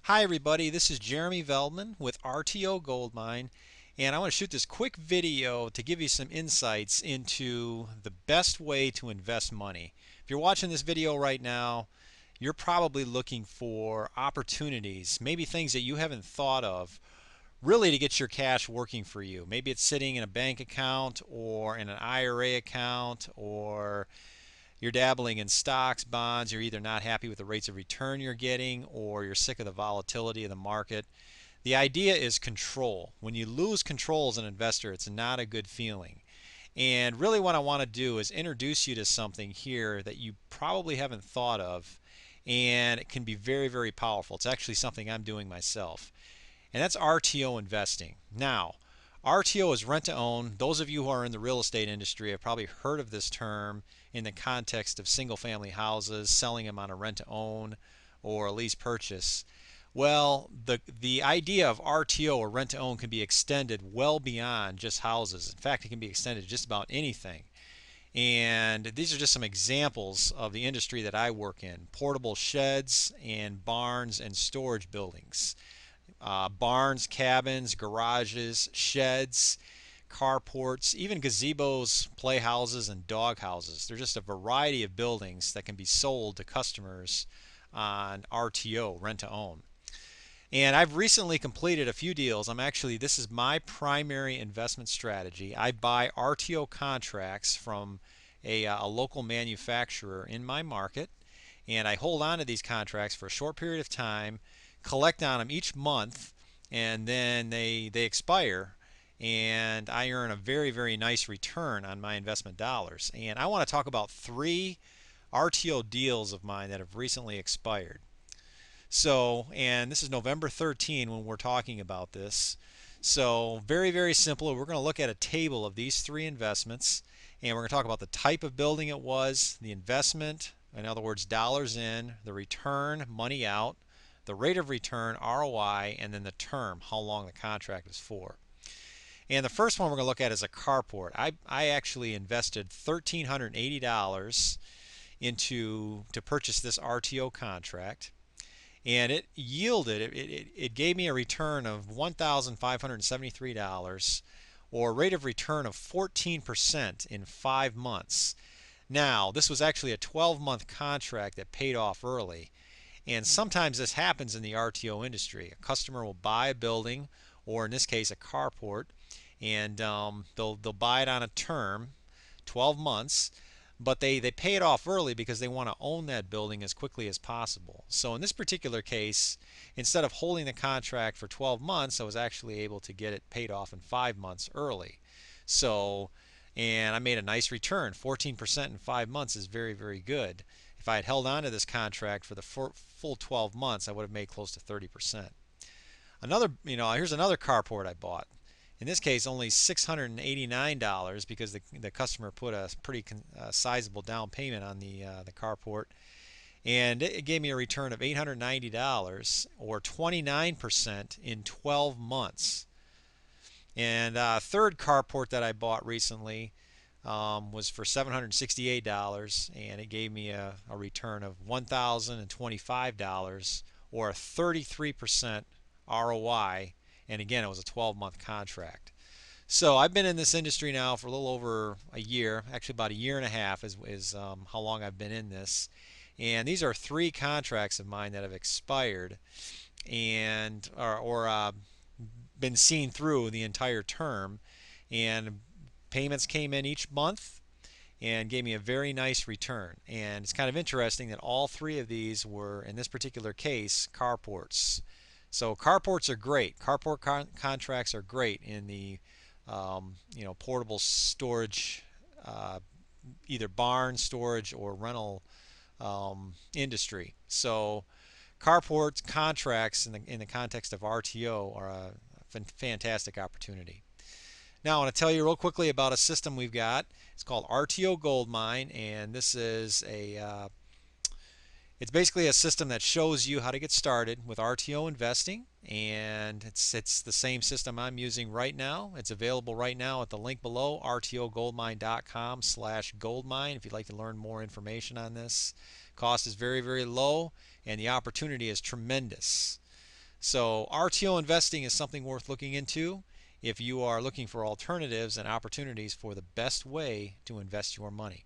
Hi everybody, this is Jeremy Veldman with RTO Gold Mine, and I want to shoot this quick video to give you some insights into the best way to invest money. If you're watching this video right now, you're probably looking for opportunities, maybe things that you haven't thought of, really to get your cash working for you. Maybe it's sitting in a bank account or in an IRA account, or you're dabbling in stocks, bonds, you're either not happy with the rates of return you're getting or you're sick of the volatility of the market. The idea is control. When you lose control as an investor, it's not a good feeling. And really what I want to do is introduce you to something here that you probably haven't thought of, and it can be very, very powerful. It's actually something I'm doing myself, and that's RTO investing. Now, RTO is rent to own. Those of you who are in the real estate industry have probably heard of this term in the context of single family houses, selling them on a rent to own or a lease purchase. Well, the idea of RTO or rent to own can be extended well beyond just houses. In fact, it can be extended to just about anything. And these are just some examples of the industry that I work in: portable sheds and barns and storage buildings, barns, cabins, garages, sheds, carports, even gazebos, playhouses, and dog houses. There's just a variety of buildings that can be sold to customers on RTO, rent to own. And I've recently completed a few deals. This is my primary investment strategy. I buy RTO contracts from a local manufacturer in my market, and I hold on to these contracts for a short period of time, collect on them each month, and then they expire, and I earn a very, very nice return on my investment dollars. And I want to talk about three RTO deals of mine that have recently expired. So, and this is November 13 when we're talking about this. So, very, very simple. We're going to look at a table of these three investments, and we're going to talk about the type of building it was, the investment, in other words, dollars in, the return, money out, the rate of return, ROI, and then the term, how long the contract is for. And the first one we're going to look at is a carport. I actually invested $1,380 to purchase this RTO contract, and it yielded, it gave me a return of $1,573, or a rate of return of 14% in 5 months. Now, this was actually a 12-month contract that paid off early. And sometimes this happens in the RTO industry. A customer will buy a building, or in this case, a carport, and they'll buy it on a term, 12 months, but they pay it off early because they want to own that building as quickly as possible. So in this particular case, instead of holding the contract for 12 months, I was actually able to get it paid off in 5 months early. So, and I made a nice return. 14% in 5 months is very, very good. If I had held on to this contract for the full 12 months, I would have made close to 30%. Here's another carport I bought. In this case, only $689 because the customer put a pretty sizable down payment on the carport, and it gave me a return of $890, or 29% in 12 months. And third carport that I bought recently was for $768, and it gave me a return of $1,025, or a 33% ROI, and again, it was a 12-month contract. So I've been in this industry now for a little over a year, actually about a year and a half is how long I've been in this. And these are three contracts of mine that have expired and or been seen through the entire term, and payments came in each month and gave me a very nice return. And it's kind of interesting that all three of these were, in this particular case, carports. So carports are great. Contracts are great in the portable storage, either barn storage or rental industry. So carports contracts in the context of RTO are a fantastic opportunity. Now I want to tell you real quickly about a system we've got. It's called RTO Gold Mine, and this is it's basically a system that shows you how to get started with RTO investing, and it's the same system I'm using right now. It's available right now at the link below, rtogoldmine.com/goldmine, if you'd like to learn more information on this. Cost is very, very low, and the opportunity is tremendous. So RTO investing is something worth looking into if you are looking for alternatives and opportunities for the best way to invest your money.